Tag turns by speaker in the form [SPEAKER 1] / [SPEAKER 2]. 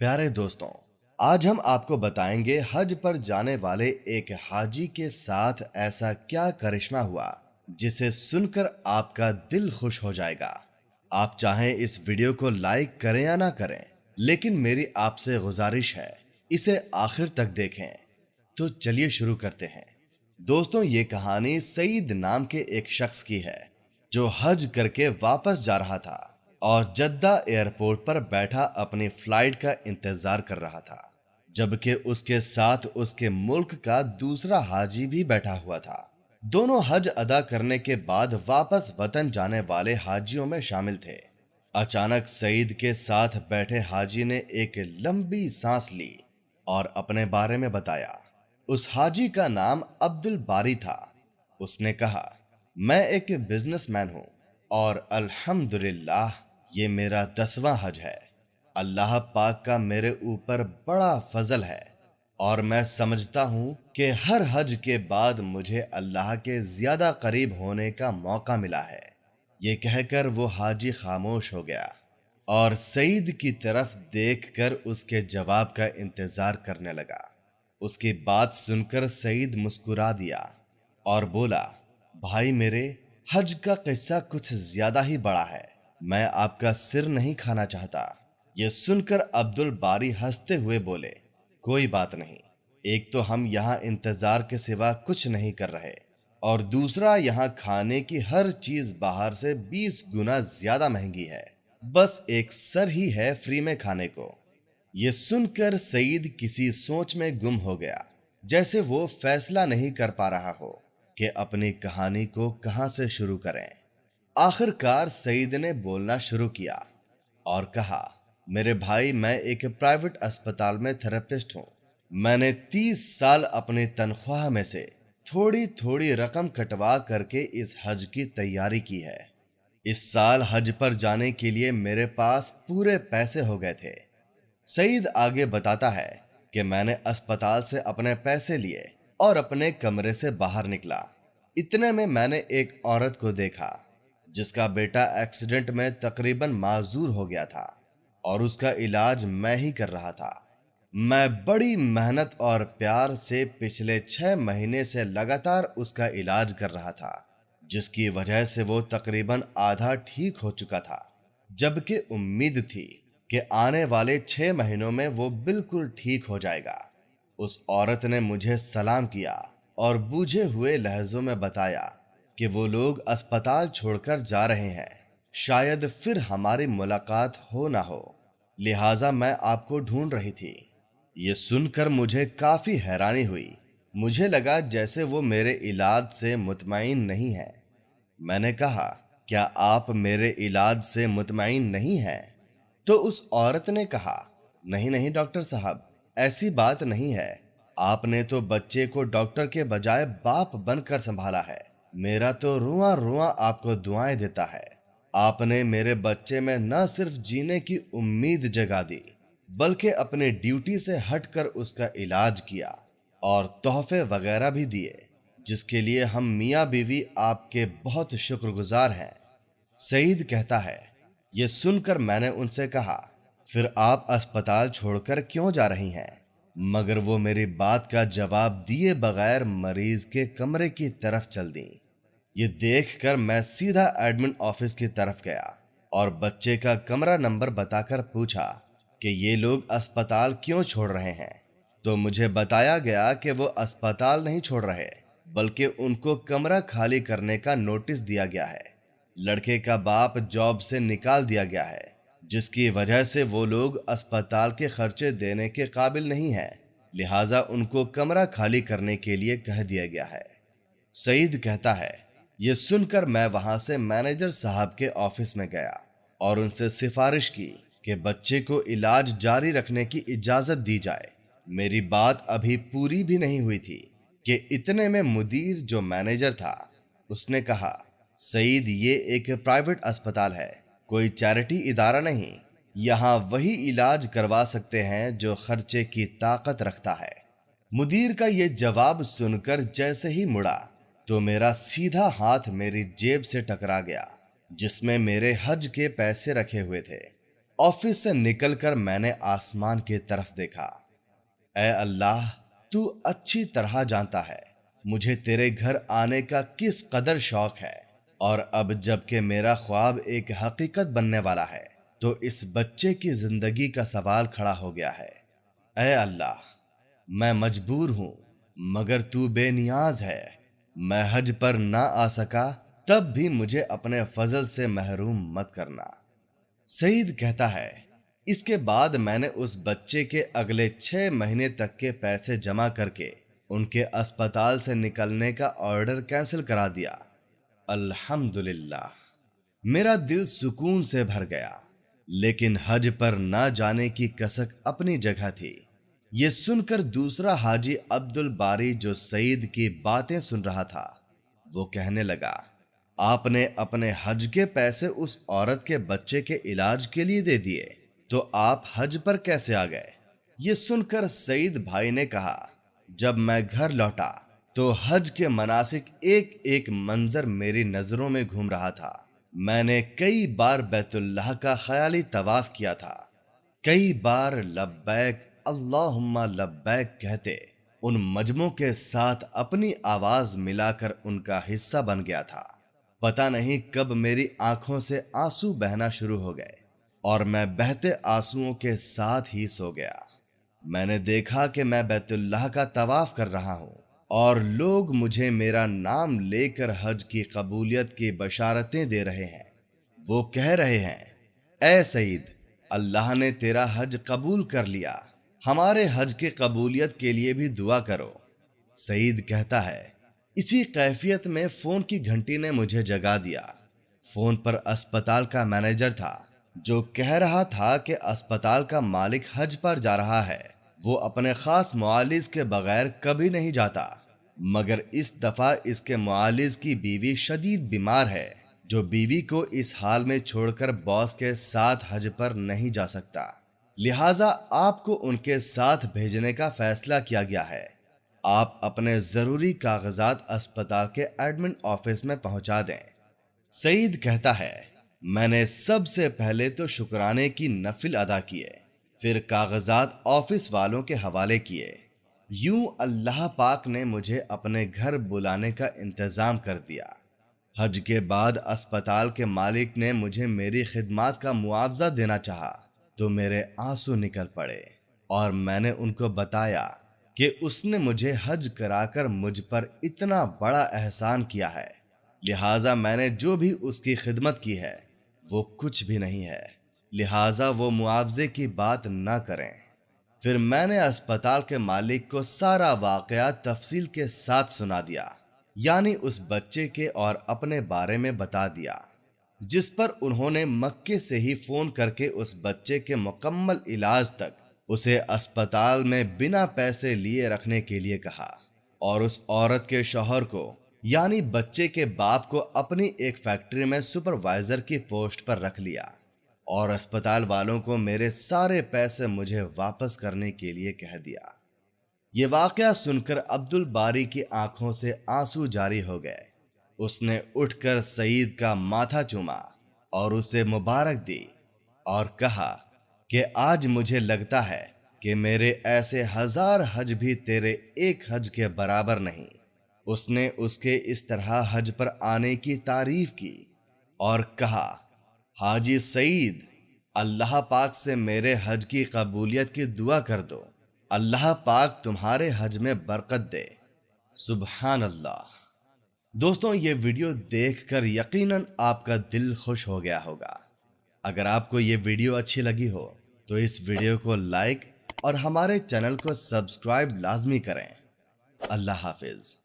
[SPEAKER 1] प्यारे दोस्तों, आज हम आपको बताएंगे हज पर जाने वाले एक हाजी के साथ ऐसा क्या करिश्मा हुआ जिसे सुनकर आपका दिल खुश हो जाएगा। आप चाहें इस वीडियो को लाइक करें या ना करें, लेकिन मेरी आपसे गुजारिश है इसे आखिर तक देखें। तो चलिए शुरू करते हैं। दोस्तों, ये कहानी सईद नाम के एक शख्स की है जो हज करके वापस जा रहा था और जद्दा एयरपोर्ट पर बैठा अपनी फ्लाइट का इंतजार कर रहा था, जबकि उसके साथ उसके मुल्क का दूसरा हाजी भी बैठा हुआ था। दोनों हज अदा करने के बाद वापस वतन जाने वाले हाजियों में शामिल थे। अचानक सईद के साथ बैठे हाजी ने एक लंबी सांस ली और अपने बारे में बताया। उस हाजी का नाम अब्दुल बारी था। उसने कहा, मैं एक बिजनेसमैन हूं और अल्हम्दुलिल्लाह ये मेरा 10वां हज है। अल्लाह पाक का मेरे ऊपर बड़ा फजल है और मैं समझता हूं कि हर हज के बाद मुझे अल्लाह के ज्यादा करीब होने का मौका मिला है। ये कहकर वो हाजी खामोश हो गया और सईद की तरफ देखकर उसके जवाब का इंतजार करने लगा। उसकी बात सुनकर सईद मुस्कुरा दिया और बोला, भाई मेरे, हज का किस्सा कुछ ज्यादा ही बड़ा है। मैं आपका सिर नहीं खाना चाहता। यह सुनकर अब्दुल बारी हंसते हुए बोले, कोई बात नहीं। एक तो हम यहाँ इंतजार के सिवा कुछ नहीं कर रहे और दूसरा यहाँ खाने की हर चीज बाहर से 20 गुना ज्यादा महंगी है। बस एक सर ही है फ्री में खाने को। ये सुनकर सईद किसी सोच में गुम हो गया, जैसे वो फैसला नहीं कर पा रहा हो कि अपनी कहानी को कहां से शुरू करें। आखिरकार सईद ने बोलना शुरू किया और कहा, मेरे भाई, मैं एक प्राइवेट अस्पताल में थेरेपिस्ट हूं। मैंने 30 साल अपनी तनख्वाह में से थोड़ी थोड़ी रकम कटवा करके इस हज की तैयारी की है। इस साल हज पर जाने के लिए मेरे पास पूरे पैसे हो गए थे। सईद आगे बताता है कि मैंने अस्पताल से अपने पैसे लिए और अपने कमरे से बाहर निकला। इतने में मैंने एक औरत को देखा जिसका बेटा एक्सीडेंट में तकरीबन माजूर हो गया था और उसका इलाज मैं ही कर रहा था। मैं बड़ी मेहनत और प्यार से पिछले 6 महीने से लगातार उसका इलाज कर रहा था, जिसकी वजह से वो तकरीबन आधा ठीक हो चुका था, जबकि उम्मीद थी कि आने वाले 6 महीनों में वो बिल्कुल ठीक हो जाएगा। उस औरत ने मुझे सलाम किया और बूझे हुए लहजों में बताया कि वो लोग अस्पताल छोड़कर जा रहे हैं, शायद फिर हमारी मुलाकात हो ना हो, लिहाजा मैं आपको ढूंढ रही थी। ये सुनकर मुझे काफी हैरानी हुई। मुझे लगा जैसे वो मेरे इलाज से मुतमईन नहीं है। मैंने कहा, क्या आप मेरे इलाज से मुतमईन नहीं हैं? तो उस औरत ने कहा, नहीं नहीं डॉक्टर साहब, ऐसी बात नहीं है। आपने तो बच्चे को डॉक्टर के बजाय बाप बनकर संभाला है। मेरा तो रुआ रुआ आपको दुआएं देता है। आपने मेरे बच्चे में न सिर्फ जीने की उम्मीद जगा दी, बल्कि अपने ड्यूटी से हटकर उसका इलाज किया और तोहफे वगैरह भी दिए, जिसके लिए हम मियाँ बीवी आपके बहुत शुक्रगुजार हैं। सईद कहता है, यह सुनकर मैंने उनसे कहा, फिर आप अस्पताल छोड़कर क्यों जा रही हैं? मगर वो मेरी बात का जवाब दिए बगैर मरीज के कमरे की तरफ चल दी। ये देखकर मैं सीधा एडमिन ऑफिस की तरफ गया और बच्चे का कमरा नंबर बताकर पूछा कि ये लोग अस्पताल क्यों छोड़ रहे हैं। तो मुझे बताया गया कि वो अस्पताल नहीं छोड़ रहे, बल्कि उनको कमरा खाली करने का नोटिस दिया गया है। लड़के का बाप जॉब से निकाल दिया गया है, जिसकी वजह से वो लोग अस्पताल के खर्चे देने के काबिल नहीं हैं, लिहाजा उनको कमरा खाली करने के लिए कह दिया गया है। सईद कहता है, ये सुनकर मैं वहां से मैनेजर साहब के ऑफिस में गया और उनसे सिफारिश की कि बच्चे को इलाज जारी रखने की इजाजत दी जाए। मेरी बात अभी पूरी भी नहीं हुई थी कि इतने में मुदीर, जो मैनेजर था, उसने कहा, सईद, ये एक प्राइवेट अस्पताल है, कोई चैरिटी इदारा नहीं। यहाँ वही इलाज करवा सकते हैं जो खर्चे की ताकत रखता है। मुदीर का ये जवाब सुनकर जैसे ही मुड़ा तो मेरा सीधा हाथ मेरी जेब से टकरा गया, जिसमें मेरे हज के पैसे रखे हुए थे, ऑफिस से निकलकर मैंने आसमान की तरफ देखा। ऐ अल्लाह, तू अच्छी तरह जानता है मुझे तेरे घर आने का किस कदर शौक है, और अब जबकि मेरा ख्वाब एक हकीकत बनने वाला है तो इस बच्चे की जिंदगी का सवाल खड़ा हो गया है। ऐ अल्लाह, मैं मजबूर हूं मगर तू बेनियाज है। मैं हज पर ना आ सका तब भी मुझे अपने फजल से महरूम मत करना। सईद कहता है, इसके बाद मैंने उस बच्चे के अगले 6 महीने तक के पैसे जमा करके उनके अस्पताल से निकलने का ऑर्डर कैंसिल करा दिया। अल्हम्दुलिल्लाह, मेरा दिल सुकून से भर गया। लेकिन हज पर ना जाने की कसक अपनी जगह थी। ये सुनकर दूसरा हाजी अब्दुल बारी जो सईद की बातें सुन रहा था, वो कहने लगा, आपने अपने हज के पैसे उस औरत के बच्चे के इलाज के लिए दे दिए, तो आप हज पर कैसे आ गए? ये सुनकर सईद भाई ने कहा, जब मैं घर लौटा तो हज के मनासिक एक एक मंजर मेरी नजरों में घूम रहा था। मैंने कई बार बैतुल्लाह का ख्याली तवाफ किया था। कई बार लब्बैक अल्लाहुम्मा लब्बैक कहते उन मजमों के साथ अपनी आवाज मिलाकर उनका हिस्सा बन गया था। पता नहीं कब मेरी आंखों से आंसू बहना शुरू हो गए और मैं बहते आंसुओं के साथ ही सो गया। मैंने देखा कि मैं बैतुल्लाह का तवाफ कर रहा हूं और लोग मुझे मेरा नाम लेकर हज की कबूलियत की बशारतें दे रहे हैं। वो कह रहे हैं, ऐ सईद, अल्लाह ने तेरा हज कबूल कर लिया, हमारे हज के कबूलियत के लिए भी दुआ करो। सईद कहता है, इसी कैफियत में फोन की घंटी ने मुझे जगा दिया। फोन पर अस्पताल का मैनेजर था जो कह रहा था कि अस्पताल का मालिक हज पर जा रहा है। वो अपने खास मुआलिज के बगैर कभी नहीं जाता, मगर इस दफा इसके मुआलिज की बीवी शदीद बीमार है, जो बीवी को इस हाल में छोड़कर बॉस के साथ हज पर नहीं जा सकता। लिहाजा आपको उनके साथ भेजने का फैसला किया गया है। आप अपने जरूरी कागजात अस्पताल के एडमिन ऑफिस में पहुंचा दें। सईद कहता है, मैंने सबसे पहले तो शुक्राने की नफिल अदा किए, फिर कागजात ऑफिस वालों के हवाले किए। यूं अल्लाह पाक ने मुझे अपने घर बुलाने का इंतजाम कर दिया। हज के बाद अस्पताल के मालिक ने मुझे मेरी खिदमत का मुआवजा देना चाहा तो मेरे आंसू निकल पड़े और मैंने उनको बताया कि उसने मुझे हज कराकर मुझ पर इतना बड़ा एहसान किया है, लिहाजा मैंने जो भी उसकी खिदमत की है वो कुछ भी नहीं है, लिहाजा वो मुआवजे की बात ना करें। फिर मैंने अस्पताल के मालिक को सारा वाकया तफसील के साथ सुना दिया, यानी उस बच्चे के और अपने बारे में बता दिया, जिस पर उन्होंने मक्के से ही फोन करके उस बच्चे के मुकम्मल इलाज तक उसे अस्पताल में बिना पैसे लिए रखने के लिए कहा, और उस औरत के शौहर को यानी बच्चे के बाप को अपनी एक फैक्ट्री में सुपरवाइजर की पोस्ट पर रख लिया और अस्पताल वालों को मेरे सारे पैसे मुझे वापस करने के लिए कह दिया। ये वाकया सुनकर अब्दुल बारी की आंखों से आंसू जारी हो गए। उसने उठकर सईद का माथा चूमा और उसे मुबारक दी और कहा कि आज मुझे लगता है कि मेरे ऐसे 1000 हज भी तेरे एक हज के बराबर नहीं। उसने उसके इस तरह हज पर आने की तारीफ की और कहा, हाजी सईद, अल्लाह पाक से मेरे हज की कबूलियत की दुआ कर दो, अल्लाह पाक तुम्हारे हज में बरकत दे। सुभान अल्लाह। दोस्तों, ये वीडियो देखकर यकीनन आपका दिल खुश हो गया होगा। अगर आपको ये वीडियो अच्छी लगी हो तो इस वीडियो को लाइक और हमारे चैनल को सब्सक्राइब लाजमी करें। अल्लाह हाफिज।